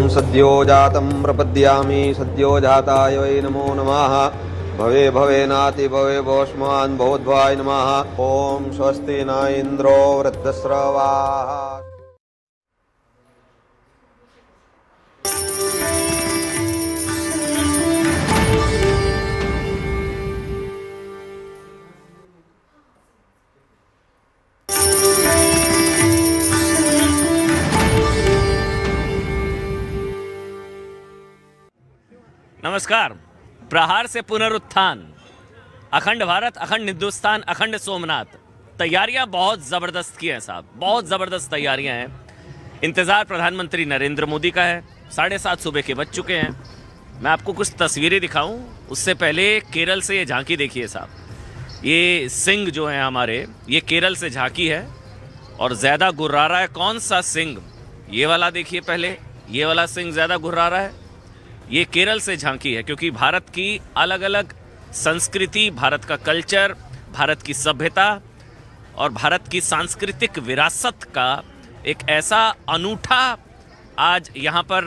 सद्यो जातं प्रपद्यामि सद्यो जाताय वै नमो नमः। भवे भवेनाति भवे भवस्मान् भवद्वाय नमः। ओम स्वस्ति न इंद्रो वृद्धश्रवाः। नमस्कार। प्रहार से पुनरुत्थान, अखंड भारत, अखंड हिंदुस्तान, अखंड सोमनाथ। तैयारियां बहुत ज़बरदस्त की हैं साहब, बहुत ज़बरदस्त तैयारियां हैं। इंतज़ार प्रधानमंत्री नरेंद्र मोदी का है। 7:30 सुबह के बज चुके हैं। मैं आपको कुछ तस्वीरें दिखाऊं उससे पहले केरल से ये झांकी देखिए साहब। ये सिंह जो है हमारे, ये केरल से झांकी है और ज़्यादा गुर्रा रहा है। कौन सा सिंह? ये वाला देखिए पहले, ये वाला सिंह ज़्यादा गुर्रा रहा है। ये केरल से झांकी है क्योंकि भारत की अलग अलग संस्कृति, भारत का कल्चर, भारत की सभ्यता और भारत की सांस्कृतिक विरासत का एक ऐसा अनूठा आज यहाँ पर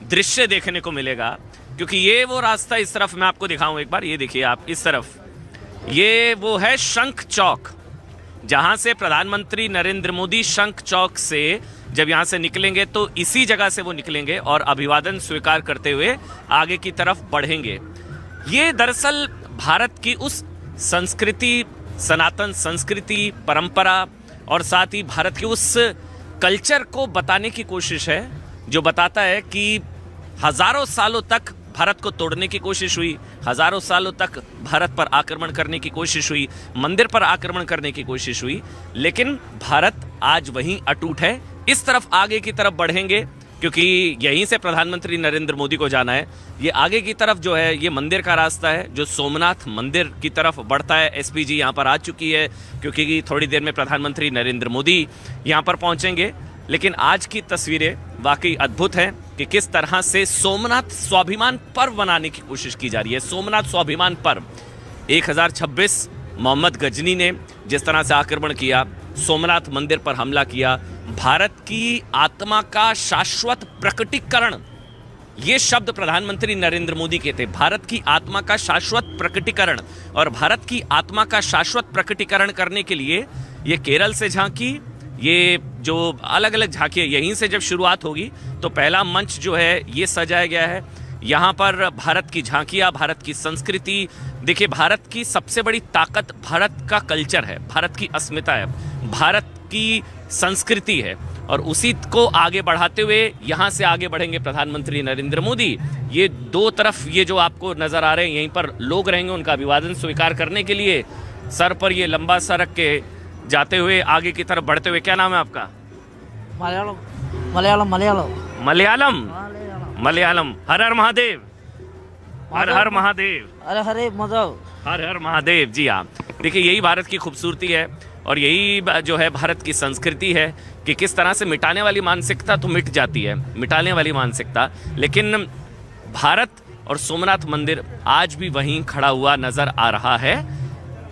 दृश्य देखने को मिलेगा। क्योंकि ये वो रास्ता, इस तरफ मैं आपको दिखाऊं एक बार, ये देखिए आप इस तरफ, ये वो है शंख चौक, जहाँ से प्रधानमंत्री नरेंद्र मोदी शंख चौक से जब यहाँ से निकलेंगे तो इसी जगह से वो निकलेंगे और अभिवादन स्वीकार करते हुए आगे की तरफ बढ़ेंगे। ये दरअसल भारत की उस संस्कृति, सनातन संस्कृति, परंपरा और साथ ही भारत के उस कल्चर को बताने की कोशिश है जो बताता है कि हजारों सालों तक भारत को तोड़ने की कोशिश हुई, हजारों सालों तक भारत पर आक्रमण करने की कोशिश हुई, मंदिर पर आक्रमण करने की कोशिश हुई, लेकिन भारत आज वहीं अटूट है। इस तरफ आगे की तरफ बढ़ेंगे क्योंकि यहीं से प्रधानमंत्री नरेंद्र मोदी को जाना है। ये आगे की तरफ जो है ये मंदिर का रास्ता है जो सोमनाथ मंदिर की तरफ बढ़ता है। एसपीजी यहाँ पर आ चुकी है क्योंकि थोड़ी देर में प्रधानमंत्री नरेंद्र मोदी यहाँ पर पहुँचेंगे। लेकिन आज की तस्वीरें वाकई अद्भुत हैं कि किस तरह से सोमनाथ स्वाभिमान पर्व मनाने की कोशिश की जा रही है। सोमनाथ स्वाभिमान पर्व 1026 मोहम्मद गजनी ने जिस तरह से आक्रमण किया, सोमनाथ मंदिर पर हमला किया, भारत की आत्मा का शाश्वत प्रकटीकरण, ये शब्द प्रधानमंत्री नरेंद्र मोदी के थे। भारत की आत्मा का शाश्वत प्रकटीकरण, और भारत की आत्मा का शाश्वत प्रकटीकरण करने के लिए ये केरल से झांकी, ये जो अलग अलग झांकी है, यहीं से जब शुरुआत होगी तो पहला मंच जो है ये सजाया गया है। यहाँ पर भारत की झांकियाँ, भारत की संस्कृति, देखिए भारत की सबसे बड़ी ताकत भारत का कल्चर है, भारत की अस्मिता है, भारत की संस्कृति है, और उसी को आगे बढ़ाते हुए यहाँ से आगे बढ़ेंगे प्रधानमंत्री नरेंद्र मोदी। ये दो तरफ ये जो आपको नज़र आ रहे हैं, यहीं पर लोग रहेंगे उनका अभिवादन स्वीकार करने के लिए। सर पर ये लंबा सा रख के जाते हुए आगे की तरफ बढ़ते हुए। क्या नाम है आपका? मलयालम मलयालम मलयालम मलयालम मलयालम। हर हर महादेव, हर हर महादेव, अरे हरे मधव, हर हर महादेव। जी हाँ, देखिए यही भारत की खूबसूरती है और यही जो है भारत की संस्कृति है कि किस तरह से मिटाने वाली मानसिकता तो मिट जाती है, मिटाने वाली मानसिकता, लेकिन भारत और सोमनाथ मंदिर आज भी वहीं खड़ा हुआ नजर आ रहा है।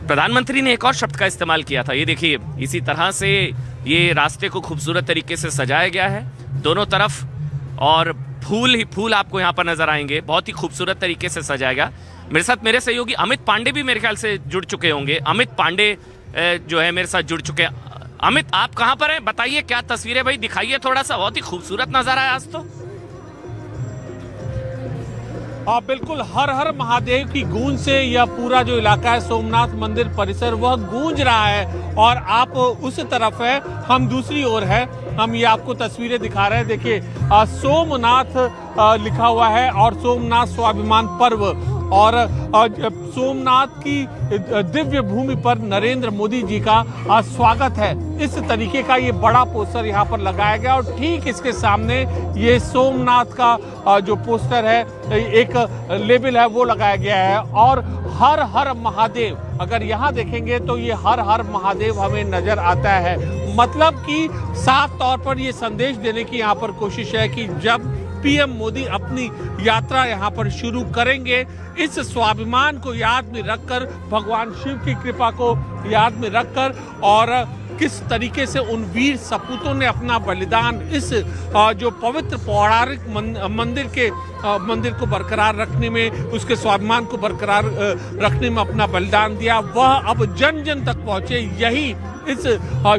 प्रधानमंत्री ने एक और शब्द का इस्तेमाल किया था, ये देखिए, इसी तरह से ये रास्ते को खूबसूरत तरीके से सजाया गया है दोनों तरफ, और फूल ही फूल आपको यहाँ पर नजर आएंगे, बहुत ही खूबसूरत तरीके से सजाया गया। मेरे साथ मेरे सहयोगी अमित पांडे भी मेरे ख्याल से जुड़ चुके होंगे। अमित पांडे जो है मेरे साथ जुड़ चुके हैं। अमित, आप कहाँ पर हैं? बताइए क्या तस्वीरें भाई, दिखाइए थोड़ा सा, बहुत ही खूबसूरत नजारा है आज तो। बिल्कुल, हर हर महादेव की गूंज से यह पूरा जो इलाका है सोमनाथ मंदिर परिसर वह गूंज रहा है, और आप उस तरफ है, हम दूसरी ओर है। हम ये आपको तस्वीरें दिखा रहे हैं, देखिए सोमनाथ लिखा हुआ है और सोमनाथ स्वाभिमान पर्व, और सोमनाथ की दिव्य भूमि पर नरेंद्र मोदी जी का स्वागत है। इस तरीके का ये बड़ा पोस्टर यहाँ पर लगाया गया, और ठीक इसके सामने ये सोमनाथ का जो पोस्टर है, एक लेबल है वो लगाया गया है, और हर हर महादेव, अगर यहाँ देखेंगे तो ये हर हर महादेव हमें नजर आता है। मतलब कि साफ तौर पर ये संदेश देने की यहाँ पर कोशिश है कि जब पीएम मोदी अपनी यात्रा यहाँ पर शुरू करेंगे, इस स्वाभिमान को याद में रखकर, भगवान शिव की कृपा को याद में रखकर, और किस तरीके से उन वीर सपूतों ने अपना बलिदान इस जो पवित्र पौराणिक मंदिर को बरकरार रखने में, उसके स्वाभिमान को बरकरार रखने में अपना बलिदान दिया, वह अब जन जन तक पहुंचे। यही इस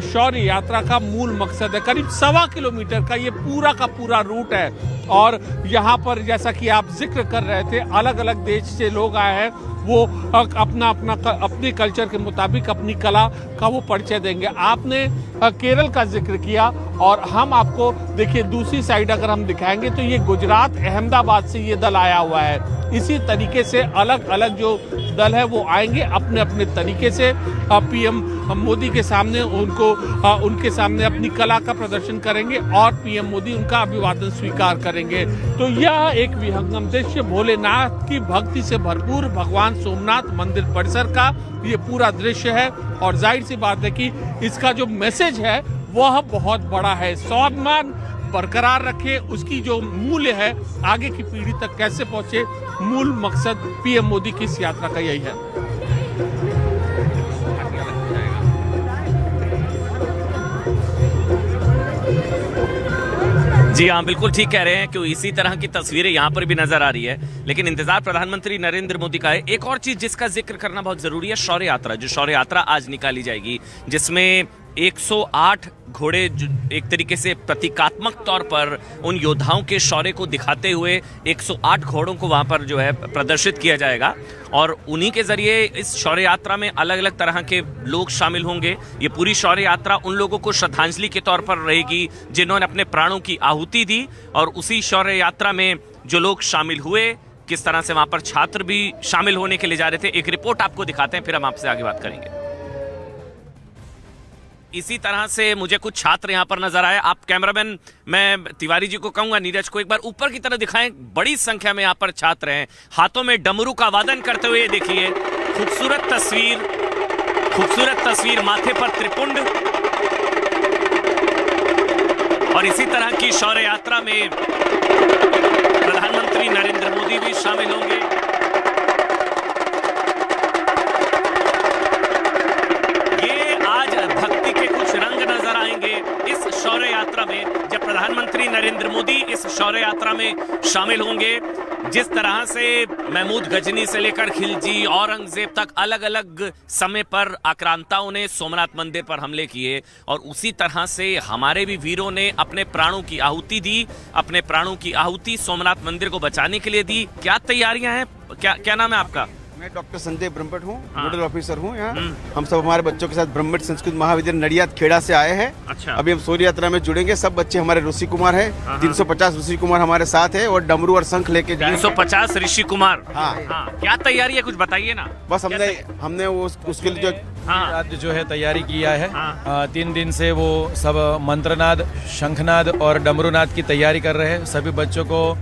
शौर्य यात्रा का मूल मकसद है। करीब 1.25 किलोमीटर का ये पूरा का पूरा रूट है और यहाँ पर जैसा कि आप जिक्र कर रहे थे, अलग अलग देश से लोग आए हैं, वो अपने कल्चर के मुताबिक अपनी कला का वो परिचय देंगे। आपने केरल का जिक्र किया और हम आपको देखिए दूसरी साइड अगर हम दिखाएंगे तो ये गुजरात अहमदाबाद से ये दल आया हुआ है। इसी तरीके से अलग अलग जो दल है वो आएंगे अपने अपने तरीके से पीएम मोदी के सामने उनके सामने अपनी कला का प्रदर्शन करेंगे और पीएम मोदी उनका अभिवादन स्वीकार करेंगे। तो यह एक विहंगम दृश्य भोलेनाथ की भक्ति से भरपूर भगवान सोमनाथ मंदिर परिसर का ये पूरा दृश्य है और जाहिर सी बात है कि इसका जो मैसेज है वह बहुत बड़ा है। स्वाभिमान बरकरार रखे, उसकी जो मूल्य है आगे की पीढ़ी तक कैसे पहुंचे, मूल मकसद पीएम मोदी की इस यात्रा का यही है। जी हाँ, बिल्कुल ठीक कह रहे हैं कि इसी तरह की तस्वीरें यहाँ पर भी नजर आ रही है। लेकिन इंतजार प्रधानमंत्री नरेंद्र मोदी का है। एक और चीज जिसका जिक्र करना बहुत जरूरी है, शौर्य यात्रा। जो शौर्य यात्रा आज निकाली जाएगी, जिसमें 108 घोड़े एक तरीके से प्रतीकात्मक तौर पर उन योद्धाओं के शौर्य को दिखाते हुए 108 घोड़ों को वहां पर जो है प्रदर्शित किया जाएगा और उन्हीं के जरिए इस शौर्य यात्रा में अलग अलग तरह के लोग शामिल होंगे। ये पूरी शौर्य यात्रा उन लोगों को श्रद्धांजलि के तौर पर रहेगी जिन्होंने अपने प्राणों की आहुति दी और उसी शौर्य यात्रा में जो लोग शामिल हुए, किस तरह से वहां पर छात्र भी शामिल होने के लिए जा रहे थे। एक रिपोर्ट आपको दिखाते हैं, फिर हम आपसे आगे बात करेंगे। इसी तरह से मुझे कुछ छात्र यहाँ पर नजर आए। आप कैमरामैन, मैं तिवारी जी को कहूंगा, नीरज को एक बार ऊपर की तरफ दिखाएं। बड़ी संख्या में यहाँ पर छात्र हैं, हाथों में डमरू का वादन करते हुए। देखिए खूबसूरत तस्वीर, माथे पर त्रिपुंड और इसी तरह की शौर्य यात्रा में प्रधानमंत्री नरेंद्र मोदी भी शामिल होंगे। शौर्य यात्रा में जब प्रधानमंत्री नरेंद्र मोदी इस शौर्य यात्रा में शामिल होंगे, जिस तरह से महमूद गजनी से लेकर खिलजी, औरंगजेब तक अलग अलग समय पर आक्रांताओं ने सोमनाथ मंदिर पर हमले किए और उसी तरह से हमारे भी वीरों ने अपने प्राणों की आहुति दी, अपने प्राणों की आहुति सोमनाथ मंदिर को बचाने के लिए दी। क्या तैयारियां हैं? क्या नाम है आपका? मैं डॉक्टर संजय ब्रह्मभट्ट हूँ, नोडल ऑफिसर हूँ यहाँ। हम सब हमारे बच्चों के साथ ब्रह्मभट्ट संस्कृत महाविद्यालय नडियाद खेड़ा से आए हैं। अच्छा। अभी हम शौर्य यात्रा में जुड़ेंगे। सब बच्चे हमारे ऋषि कुमार हैं, 350 ऋषि कुमार हमारे साथ है और डमरू और शंख लेके 350 ऋषि कुमार। हाँ। क्या तैयारी है, कुछ बताइए ना। बस हमने उसके लिए जो है तैयारी किया है। 3 दिन से वो सब मंत्रनाद, शंखनाद और डमरूनाद की तैयारी कर रहे हैं। सभी बच्चों को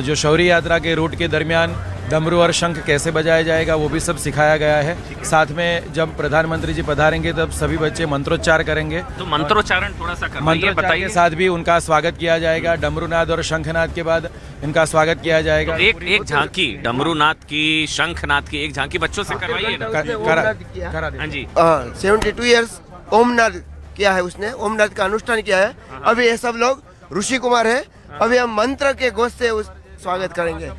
जो शौर्य यात्रा के रूट के दरमियान डमरू और शंख कैसे बजाया जाएगा वो भी सब सिखाया गया है। साथ में जब प्रधानमंत्री जी पधारेंगे तब सभी बच्चे मंत्रोच्चार करेंगे। तो मंत्रोच्चारण थोड़ा सा मंत्रोच्चार के साथ भी उनका स्वागत किया जाएगा। डमरूनाद और शंखनाद के बाद इनका स्वागत किया जाएगा। तो एक झांकी डमरूनाद की, शंखनाद की एक झांकी बच्चों से करवाइए ना। हाँ जी। 72 ईयर्स ओमनाद किया है उसने, ओमनाद का अनुष्ठान किया है। अभी ये सब लोग ऋषि कुमार है। अभी हम मंत्र के घोष से स्वागत करेंगे।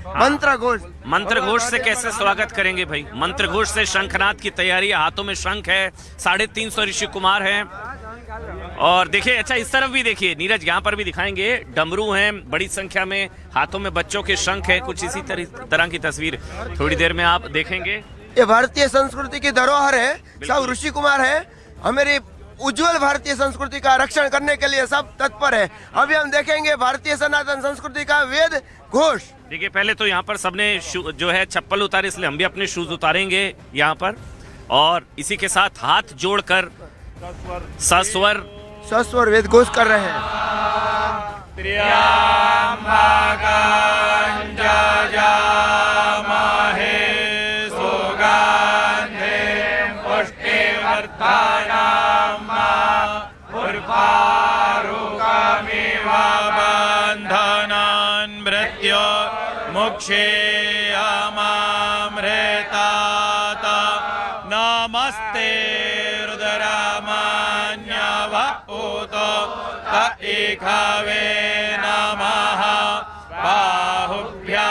मंत्र घोष से कैसे स्वागत करेंगे भाई? मंत्र घोष से शंखनाद की तैयारी, हाथों में शंख है, 350 ऋषि कुमार हैं और देखिए, अच्छा इस तरफ भी देखिए नीरज, यहाँ पर भी दिखाएंगे, डमरू हैं बड़ी संख्या में, हाथों में बच्चों के शंख है। कुछ इसी तरह की तस्वीर थोड़ी देर में आप देखेंगे। ये भारतीय संस्कृति की धरोहर है, सब ऋषि कुमार है। हमारी उज्जवल भारतीय संस्कृति का रक्षण करने के लिए सब तत्पर है। अभी हम देखेंगे भारतीय सनातन संस्कृति का वेद घोष। देखिए पहले तो यहाँ पर सबने जो है चप्पल उतारे, इसलिए हम भी अपने शूज उतारेंगे यहाँ पर और इसी के साथ हाथ जोड़कर सस्वर वेद घोष कर रहे हैं। नमस्ते रुद्रामान्य शिखावे नमः बाहुभ्यामुदते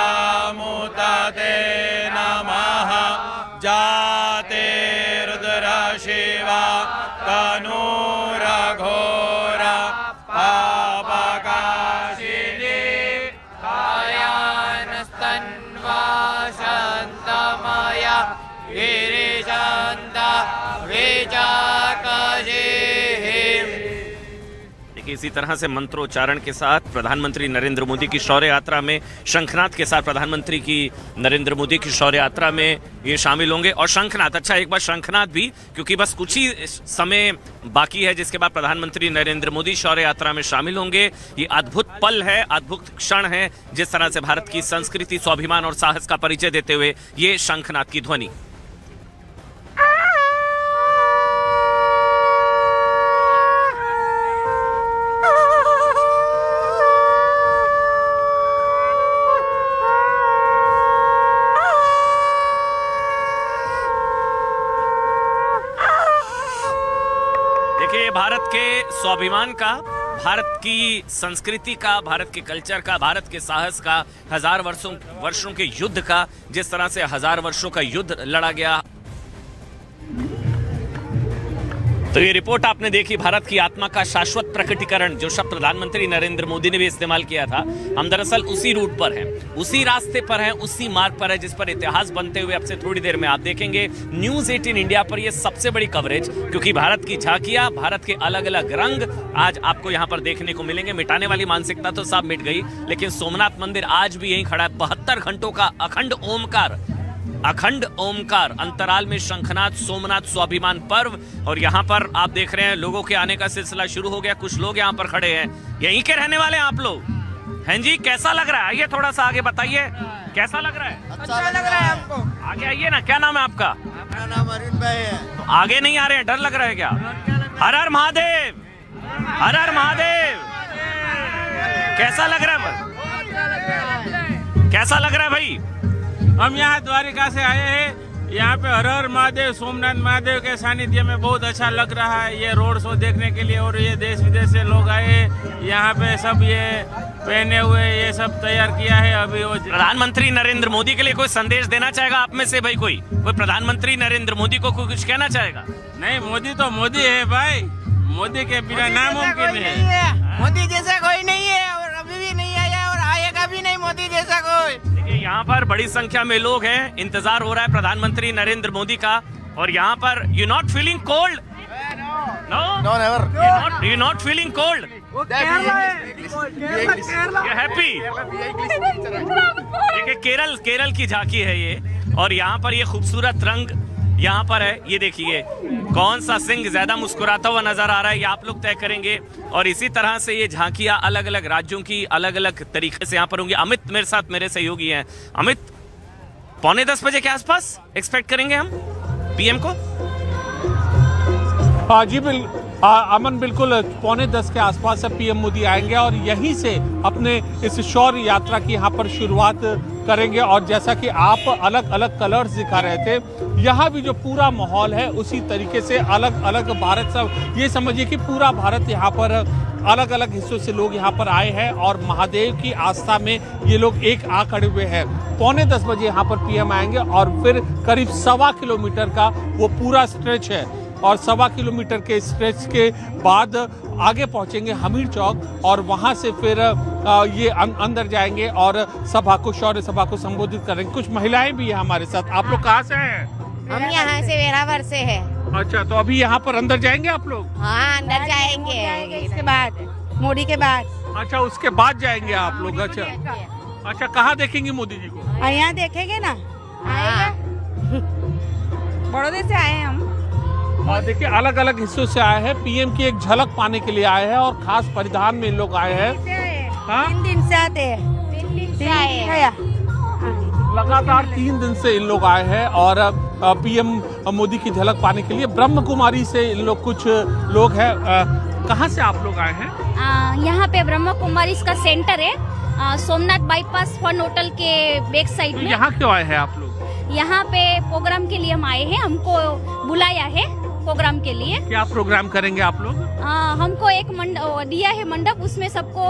नमः जाते रुद्र शिवा तनूरघोरा पापकाशिनी कायानस्तन्वा शान्तमया गिरिशान्ता देखिए, इसी तरह से मंत्रोच्चारण के साथ प्रधानमंत्री नरेंद्र मोदी की शौर्य यात्रा में, शंखनाद के साथ प्रधानमंत्री की नरेंद्र मोदी की शौर्य यात्रा में ये शामिल होंगे। और शंखनाद, अच्छा एक बार शंखनाद भी, क्योंकि बस कुछ ही समय बाकी है जिसके बाद प्रधानमंत्री नरेंद्र मोदी शौर्य यात्रा में शामिल होंगे। ये अद्भुत पल है, अद्भुत क्षण है, जिस तरह से भारत की संस्कृति, स्वाभिमान और साहस का परिचय देते हुए ये शंखनाद की ध्वनि। भारत के स्वाभिमान का, भारत की संस्कृति का, भारत के कल्चर का, भारत के साहस का, हजार वर्षों के युद्ध का, जिस तरह से हजार वर्षों का युद्ध लड़ा गया। तो ये रिपोर्ट आपने देखी, भारत की आत्मा का शाश्वत प्रकटीकरण, जो शब्द प्रधानमंत्री नरेंद्र मोदी ने भी इस्तेमाल किया था। हम दरअसल उसी रूट पर हैं, उसी रास्ते पर हैं, उसी मार्ग पर है जिस पर इतिहास बनते हुए अब से थोड़ी देर में आप देखेंगे न्यूज़ 18 इंडिया पर ये सबसे बड़ी कवरेज, क्योंकि भारत की झांकियां, भारत के अलग अलग रंग आज आपको यहाँ पर देखने को मिलेंगे। मिटाने वाली मानसिकता तो सब मिट गई, लेकिन सोमनाथ मंदिर आज भी यहीं खड़ा है। 72 घंटों का अखंड ओमकार, अंतराल में शंखनाद, सोमनाथ स्वाभिमान पर्व। और यहाँ पर आप देख रहे हैं लोगों के आने का सिलसिला शुरू हो गया। कुछ लोग यहाँ पर खड़े हैं, यहीं के रहने वाले हैं आप लोग हैं जी। कैसा लग रहा है? आइए थोड़ा सा आगे बताइए, कैसा लग रहा है? अच्छा लग रहा है हमको। आगे आइए ना। क्या नाम है आपका? मेरा नाम अरुण भाई है। तो आगे नहीं आ रहे हैं, डर लग रहा है क्या? हर हर महादेव, हर हर महादेव। कैसा लग रहा है? कैसा लग रहा है भाई? हम यहाँ द्वारिका से आए हैं। यहाँ पे हर हर महादेव, सोमनाथ महादेव के सानिध्य में बहुत अच्छा लग रहा है ये रोड शो देखने के लिए। और ये देश विदेश से लोग आए यहाँ पे, सब ये पहने हुए, ये सब तैयार किया है। अभी वो प्रधानमंत्री नरेंद्र मोदी के लिए कोई संदेश देना चाहेगा आप में से भाई? कोई प्रधानमंत्री नरेंद्र मोदी को कुछ कहना चाहेगा? नहीं, मोदी तो मोदी है भाई, मोदी के बिना नामुमकिन है। मोदी जैसा कोई नहीं है और अभी भी नहीं आया और आएगा भी नहीं मोदी जैसा कोई। यहाँ पर बड़ी संख्या में लोग हैं, इंतजार हो रहा है प्रधानमंत्री नरेंद्र मोदी का। और यहाँ पर you not feeling cold? No never. You not feeling cold? You happy? देखिए केरल की झांकी है ये। और यहाँ पर ये खूबसूरत रंग यहाँ पर है। ये देखिए कौन सा सिंह ज्यादा मुस्कुराता हुआ नजर आ रहा है, ये आप लोग तय करेंगे। और इसी तरह से ये झांकियां अलग अलग राज्यों की अलग अलग तरीके से यहाँ पर होंगी। अमित मेरे साथ, मेरे सहयोगी हैं। अमित, 9:45 बजे के आसपास एक्सपेक्ट करेंगे हम पीएम को? हाँ जी, अमन, बिल्कुल 9:45 के आसपास से पीएम मोदी आएंगे और यहीं से अपने इस शौर्य यात्रा की यहाँ पर शुरुआत करेंगे। और जैसा कि आप अलग अलग कलर्स दिखा रहे थे, यहाँ भी जो पूरा माहौल है उसी तरीके से अलग अलग भारत, सब ये समझिए कि पूरा भारत यहाँ पर अलग अलग हिस्सों से लोग यहाँ पर आए हैं और महादेव की आस्था में ये लोग एक आ खड़े हुए हैं। 9:45 बजे यहाँ पर पीएम आएंगे और फिर करीब 1.25 किलोमीटर का वो पूरा स्ट्रेच है। और 1.25 किलोमीटर के स्ट्रेच के बाद आगे पहुंचेंगे हमीर चौक और वहां से फिर ये अंदर जाएंगे और सभा को, शौर्य सभा को संबोधित करेंगे। कुछ महिलाएं भी हैं हमारे साथ। आप लोग कहाँ से हैं? हम यहाँ से वेरावर से हैं। अच्छा, तो अभी यहाँ पर अंदर जाएंगे आप लोग? हाँ, अंदर जाएंगे इसके बाद, मोदी के बाद। अच्छा, उसके बाद जाएंगे आप लोग? अच्छा, कहाँ देखेंगे मोदी जी को? यहाँ देखेंगे ना, आएगा। बड़ौदे से आए हम। और देखिए अलग अलग हिस्सों से आए हैं, पीएम की एक झलक पाने के लिए आए हैं और खास परिधान में इन लोग आए हैं। 3 दिन से आते हैं। 3 दिन से आए हैं। लगातार 3 दिन से इन लोग आए हैं और पीएम मोदी की झलक पाने के लिए। ब्रह्म कुमारी से इन लोग, कुछ लोग हैं। कहाँ से आप लोग आए हैं? यहाँ पे ब्रह्म कुमारी का सेंटर है, सोमनाथ बाईपास फन होटल के बैक साइड में। यहाँ क्यों आए हैं आप लोग? यहाँ पे प्रोग्राम के लिए हम आए हैं, हमको बुलाया है प्रोग्राम के लिए। क्या प्रोग्राम करेंगे आप लोग? हमको एक दिया है मंडप, उसमें सबको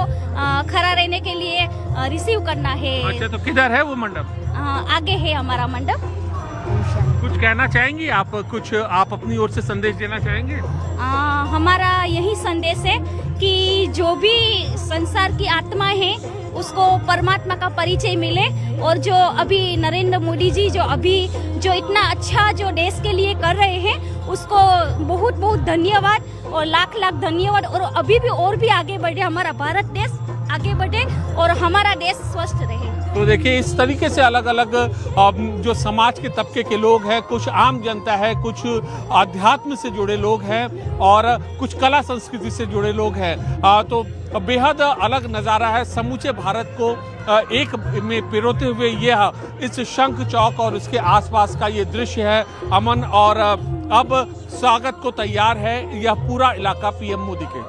खड़ा रहने के लिए रिसीव करना है। अच्छा, तो किधर है वो मंडप? आगे है हमारा मंडप। कुछ कहना चाहेंगी आप? कुछ आप अपनी ओर से संदेश देना चाहेंगे? हमारा यही संदेश है कि जो भी संसार की आत्माएं हैं उसको परमात्मा का परिचय मिले, और जो अभी नरेंद्र मोदी जी जो इतना अच्छा जो देश के लिए कर रहे हैं उसको बहुत बहुत धन्यवाद और लाख लाख धन्यवाद। और अभी भी और भी आगे बढ़े, हमारा भारत देश आगे बढ़े और हमारा देश स्वस्थ रहे। तो देखिए, इस तरीके से अलग अलग जो समाज के तबके के लोग हैं, कुछ आम जनता है, कुछ अध्यात्म से जुड़े लोग हैं और कुछ कला संस्कृति से जुड़े लोग हैं। तो बेहद अलग नज़ारा है। समूचे भारत को एक में पिरोते हुए यह इस शंख चौक और उसके आसपास का ये दृश्य है अमन, और अब स्वागत को तैयार है यह पूरा इलाका पीएम मोदी के।